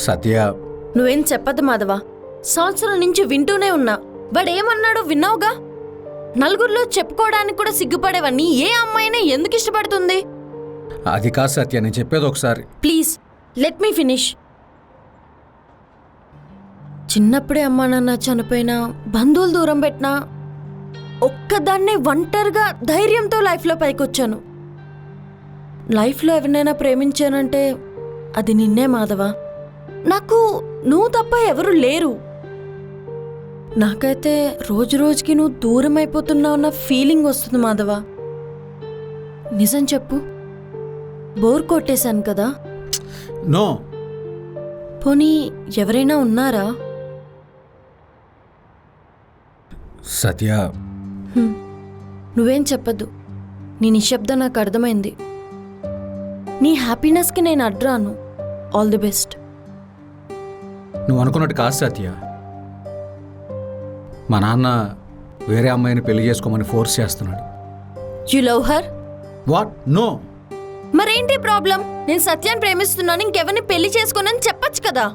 సత్య, నువ్వేం చెప్పద్దు మాధవ. సంవత్సరం నుంచి వింటూనే ఉన్నా. వాడేమన్నాడో విన్నావుగా. నలుగురిలో చెప్పుకోవడానికి కూడా సిగ్గుపడేవన్నీ ఏ అమ్మాయినా ఎందుకు ఇష్టపడుతుంది? అది కాదు సత్య, నేను చెప్పేది ఒకసారి. Please let me finish. చిన్నప్పుడే అమ్మా నాన్న చనిపోయినా, బంధువులు దూరం పెట్టినా, ఒక్కదాన్నే ఒంటరిగా ధైర్యంతో లైఫ్లో పైకొచ్చాను. లైఫ్లో ఎవరినైనా ప్రేమించానంటే అది నిన్నే మాధవ. నాకు నువ్వు తప్ప ఎవరు లేరు. నాకైతే రోజు రోజుకి నువ్వు దూరం అయిపోతున్నావన్న ఫీలింగ్ వస్తుంది మాధవ. నిజం చెప్పు, బోర్ కొట్టేశాను కదా? నో. పోనీ ఎవరైనా ఉన్నారా? సత్య, నువ్వేం చెప్పద్దు. నీ నిశ్శబ్దం నాకు అర్థమైంది. నీ హ్యాపీనెస్కి నేను అడ్రాను. All the best. నువ్వు అనుకున్నట్టు కాదు సత్య. మా నాన్న వేరే అమ్మాయిని పెళ్లి చేసుకోమని ఫోర్స్ చేస్తున్నాడు. You love her? What? No. మరేంటి ప్రాబ్లం? నేను సత్యాన్ని ప్రేమిస్తున్నాను, ఇంకెవరిని పెళ్లి చేసుకోనని చెప్పొచ్చు కదా.